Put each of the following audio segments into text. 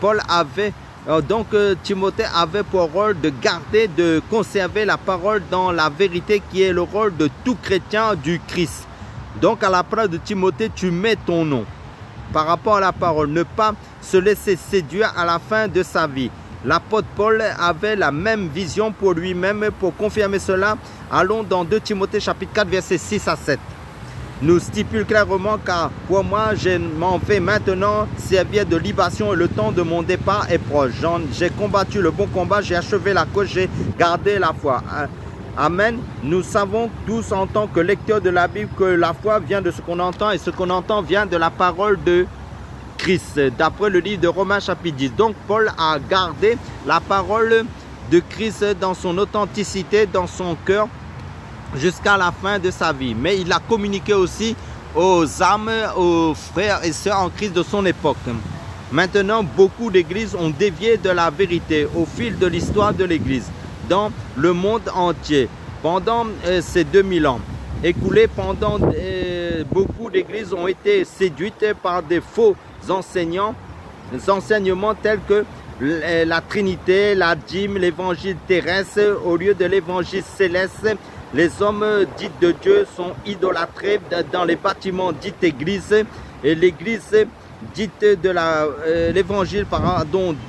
Paul avait Timothée avait pour rôle de garder, de conserver la parole dans la vérité qui est le rôle de tout chrétien du Christ. Donc à la place de Timothée, tu mets ton nom par rapport à la parole. Ne pas se laisser séduire à la fin de sa vie. L'apôtre Paul avait la même vision pour lui-même. Pour confirmer cela, allons dans 2 Timothée chapitre 4 versets 6 à 7. Nous stipule clairement car pour moi je m'en vais maintenant servir de libation et le temps de mon départ est proche. J'ai combattu le bon combat, j'ai achevé la course, j'ai gardé la foi. Amen. Nous savons tous en tant que lecteurs de la Bible que la foi vient de ce qu'on entend et ce qu'on entend vient de la parole de Christ. D'après le livre de Romains chapitre 10. Donc Paul a gardé la parole de Christ dans son authenticité, dans son cœur, jusqu'à la fin de sa vie. Mais il a communiqué aussi aux âmes, aux frères et sœurs en Christ de son époque. Maintenant, beaucoup d'églises ont dévié de la vérité au fil de l'histoire de l'église dans le monde entier. Pendant ces 2000 ans écoulés, beaucoup d'églises ont été séduites par des faux enseignements tels que la Trinité, la dîme, l'évangile terrestre au lieu de l'évangile céleste. Les hommes dits de Dieu sont idolâtrés dans les bâtiments dits églises et l'église dite de l'évangile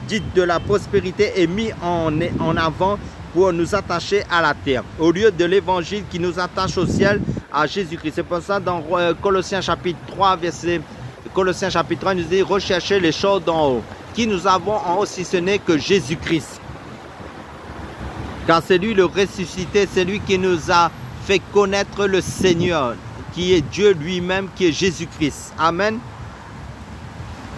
dite de la prospérité est mis en avant pour nous attacher à la terre au lieu de l'évangile qui nous attache au ciel à Jésus-Christ. C'est pour ça dans Colossiens chapitre 3 Colossiens chapitre 3 nous dit recherchez les choses d'en haut. Qui nous avons en haut si ce n'est que Jésus-Christ? Car c'est lui le ressuscité, c'est lui qui nous a fait connaître le Seigneur, qui est Dieu lui-même, qui est Jésus-Christ. Amen.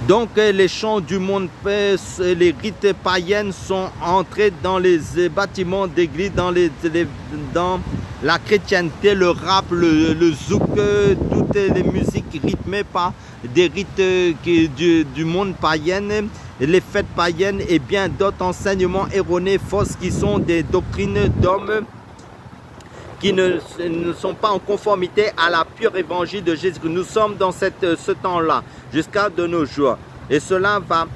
Donc les chants du monde, les rites païens sont entrés dans les bâtiments d'église, dans la chrétienté, le rap, le zouk, toutes les musiques rythmées par des rites du monde païen, les fêtes païennes et bien d'autres enseignements erronés, fausses qui sont des doctrines d'hommes qui ne sont pas en conformité à la pure évangile de Jésus. Nous sommes dans ce temps-là, jusqu'à de nos jours. Et cela va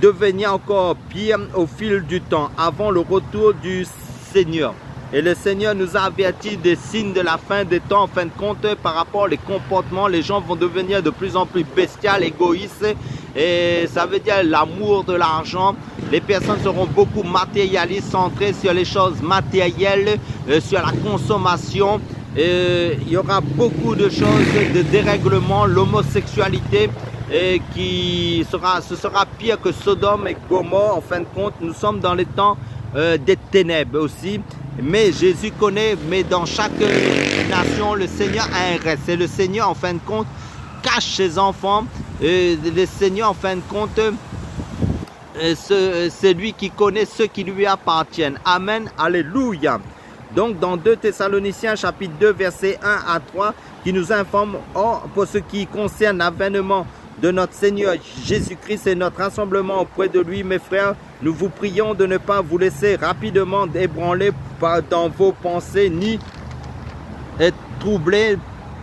devenir encore pire au fil du temps, avant le retour du Seigneur. Et le Seigneur nous a avertis des signes de la fin des temps. En fin de compte, par rapport aux comportements, les gens vont devenir de plus en plus bestiales, égoïstes. Et ça veut dire l'amour de l'argent. Les personnes seront beaucoup matérialistes, centrées sur les choses matérielles, sur la consommation. Il y aura beaucoup de choses, de dérèglements, l'homosexualité. Ce sera pire que Sodome et Gomorrhe. En fin de compte, nous sommes dans les temps des ténèbres aussi. Mais Jésus connaît, mais dans chaque nation, le Seigneur a un reste. Et le Seigneur, en fin de compte, cache ses enfants. Le Seigneur, en fin de compte, c'est lui qui connaît ceux qui lui appartiennent. Amen. Alléluia. Donc, dans 2 Thessaloniciens, chapitre 2, versets 1 à 3, qui nous informe, pour ce qui concerne l'avènement de notre Seigneur Jésus-Christ et notre rassemblement auprès de lui, mes frères, nous vous prions de ne pas vous laisser rapidement ébranler dans vos pensées, ni être troublés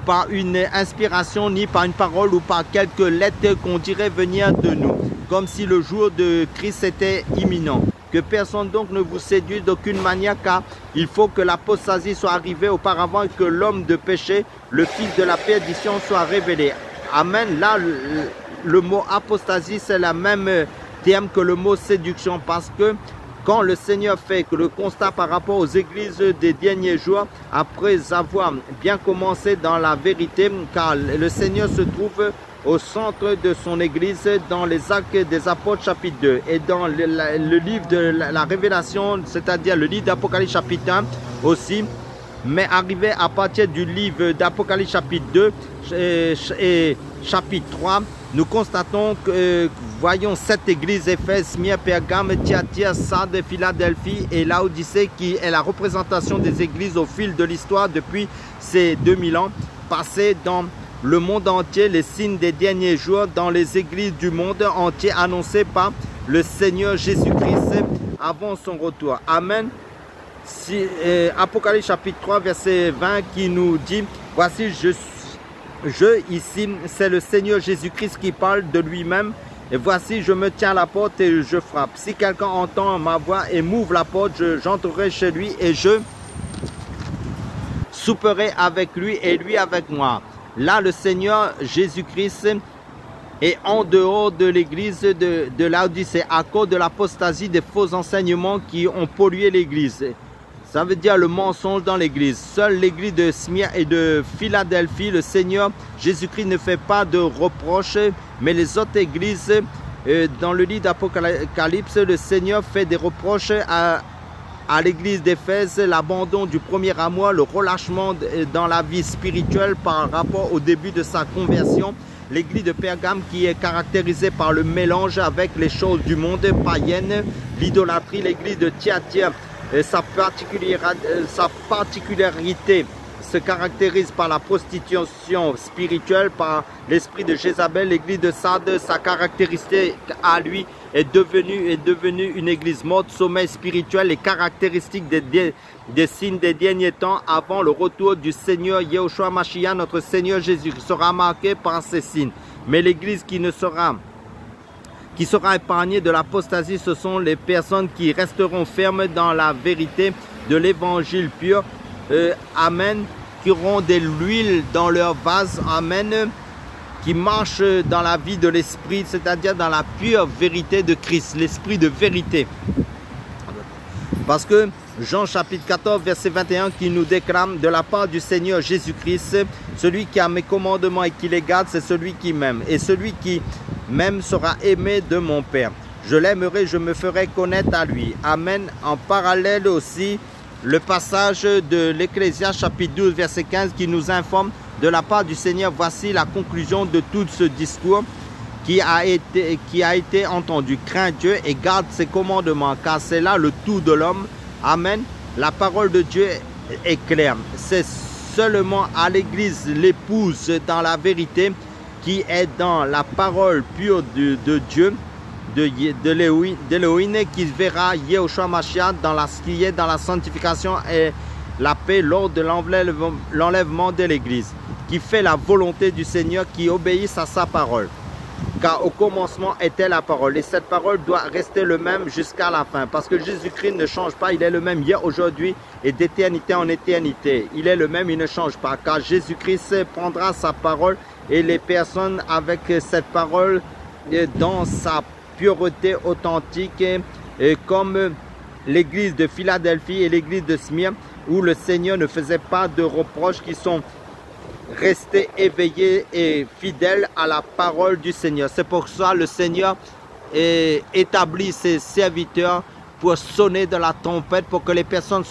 par une inspiration, ni par une parole ou par quelques lettres qu'on dirait venir de nous, comme si le jour de Christ était imminent. Que personne donc ne vous séduise d'aucune manière, car il faut que l'apostasie soit arrivée auparavant et que l'homme de péché, le fils de la perdition, soit révélé. Amen. Là, le mot apostasie, c'est le même terme que le mot séduction, parce que quand le Seigneur fait le constat par rapport aux églises des derniers jours, après avoir bien commencé dans la vérité, car le Seigneur se trouve au centre de son église dans les Actes des Apôtres chapitre 2 et dans le livre de la Révélation, c'est-à-dire le livre d'Apocalypse chapitre 1 aussi, mais arrivé à partir du livre d'Apocalypse chapitre 2 et chapitre 3, nous constatons que voyons 7 églises: Éphèse, Smyrne, Pergame, Thyatire, Sardes, Philadelphie et Laodicée, qui est la représentation des églises au fil de l'histoire depuis ces 2000 ans passés dans le monde entier, les signes des derniers jours dans les églises du monde entier annoncés par le Seigneur Jésus-Christ avant son retour. Amen. Apocalypse chapitre 3 verset 20 qui nous dit: voici ici, c'est le Seigneur Jésus-Christ qui parle de lui-même. Et voici, je me tiens à la porte et je frappe. Si quelqu'un entend ma voix et m'ouvre la porte, j'entrerai chez lui et je souperai avec lui et lui avec moi. Là, le Seigneur Jésus-Christ est en dehors de l'église de Laodicée à cause de l'apostasie des faux enseignements qui ont pollué l'église. Ça veut dire le mensonge dans l'église. Seule l'église de Smyrne et de Philadelphie, le Seigneur Jésus-Christ ne fait pas de reproches, mais les autres églises, dans le livre d'Apocalypse, le Seigneur fait des reproches à l'église d'Éphèse, l'abandon du premier amour, le relâchement dans la vie spirituelle par rapport au début de sa conversion. L'église de Pergame qui est caractérisée par le mélange avec les choses du monde païenne, l'idolâtrie. L'église de Thyatire, sa particularité se caractérise par la prostitution spirituelle, par l'esprit de Jézabel. L'église de Sardes, sa caractéristique à lui est devenue une église morte, sommeil spirituel. Les caractéristiques des signes des derniers temps avant le retour du Seigneur Yahushua Mashiach, notre Seigneur Jésus, sera marqué par ces signes. Mais l'église qui sera épargnée de l'apostasie, ce sont les personnes qui resteront fermes dans la vérité de l'évangile pur. Amen. Qui auront de l'huile dans leur vase. Amen. Qui marchent dans la vie de l'esprit, c'est-à-dire dans la pure vérité de Christ, l'esprit de vérité. Parce que Jean chapitre 14 verset 21 qui nous déclare de la part du Seigneur Jésus-Christ, celui qui a mes commandements et qui les garde, c'est celui qui m'aime. Et celui qui m'aime sera aimé de mon Père. Je l'aimerai, je me ferai connaître à lui. Amen. En parallèle aussi, le passage de l'Ecclésiaste chapitre 12 verset 15 qui nous informe de la part du Seigneur, voici la conclusion de tout ce discours qui a été entendu. Crains Dieu et garde ses commandements, car c'est là le tout de l'homme. Amen. La parole de Dieu est claire. C'est seulement à l'Église, l'épouse dans la vérité, qui est dans la parole pure de Dieu, d'Élohim, qui verra Yahushua Mashiach qui est dans la sanctification et la paix lors de l'enlèvement de l'Église, qui fait la volonté du Seigneur, qui obéisse à sa parole. Car au commencement était la parole, et cette parole doit rester le même jusqu'à la fin, parce que Jésus-Christ ne change pas, il est le même hier, aujourd'hui et d'éternité en éternité. Il est le même, il ne change pas, car Jésus-Christ prendra sa parole et les personnes avec cette parole dans sa pureté authentique, comme l'église de Philadelphie et l'église de Smyrne, où le Seigneur ne faisait pas de reproches, qui sont restés éveillés et fidèles à la parole du Seigneur. C'est pour ça que le Seigneur établit ses serviteurs pour sonner de la trompette, pour que les personnes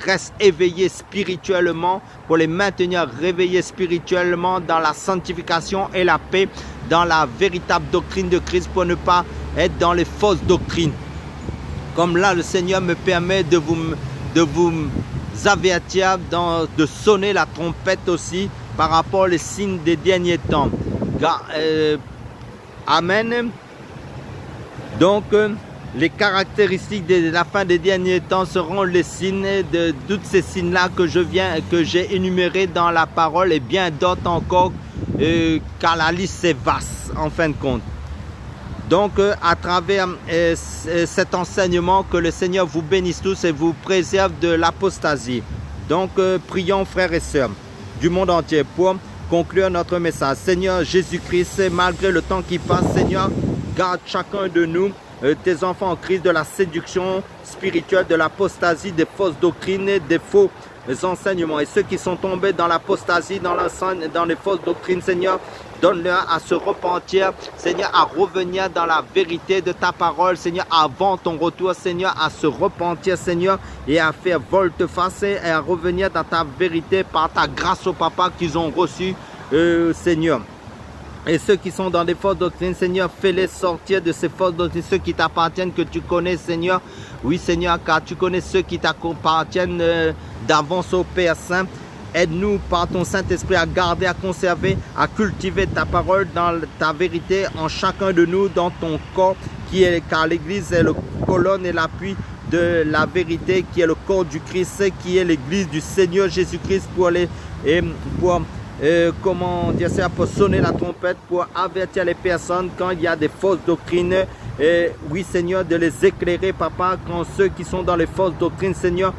restent éveillées spirituellement, pour les maintenir réveillés spirituellement dans la sanctification et la paix, dans la véritable doctrine de Christ, pour ne pas être dans les fausses doctrines. Comme là, le Seigneur me permet de vous avertir, de sonner la trompette aussi par rapport aux signes des derniers temps. Amen. Donc, les caractéristiques de la fin des derniers temps seront les signes de tous ces signes-là que j'ai énumérés dans la parole, et bien d'autres encore, car la liste est vaste en fin de compte. Donc, à travers cet enseignement, que le Seigneur vous bénisse tous et vous préserve de l'apostasie. Donc, prions frères et sœurs du monde entier pour conclure notre message. Seigneur Jésus-Christ, malgré le temps qui passe, Seigneur, garde chacun de nous, tes enfants en crise de la séduction spirituelle, de l'apostasie, des fausses doctrines, des faux enseignements. Et ceux qui sont tombés dans l'apostasie, dans les fausses doctrines, Seigneur, donne-leur à se repentir, Seigneur, à revenir dans la vérité de ta parole, Seigneur, avant ton retour, Seigneur, à se repentir, Seigneur, et à faire volte-face et à revenir dans ta vérité par ta grâce au Papa qu'ils ont reçu, Seigneur. Et ceux qui sont dans des fausses doctrines, Seigneur, fais-les sortir de ces fausses doctrines, ceux qui t'appartiennent, que tu connais, Seigneur. Oui, Seigneur, car tu connais ceux qui t'appartiennent d'avance au Père Saint. Aide-nous par ton Saint-Esprit à garder, à conserver, à cultiver ta parole dans ta vérité en chacun de nous, dans ton corps, car l'Église est le colonne et l'appui de la vérité, qui est le corps du Christ, qui est l'Église du Seigneur Jésus-Christ, pour comment dire ça, pour sonner la trompette, pour avertir les personnes quand il y a des fausses doctrines. Et oui, Seigneur, de les éclairer, Papa, quand ceux qui sont dans les fausses doctrines, Seigneur,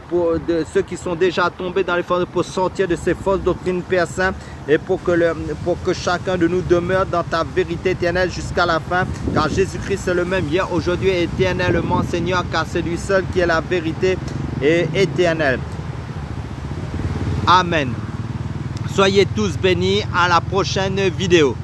pour ceux qui sont déjà tombés dans les fausses, pour sortir de ces fausses doctrines, Père Saint, et pour que chacun de nous demeure dans ta vérité éternelle jusqu'à la fin, car Jésus-Christ est le même hier, aujourd'hui et éternellement, Seigneur, car c'est lui seul qui est la vérité éternelle. Amen. Soyez tous bénis, à la prochaine vidéo.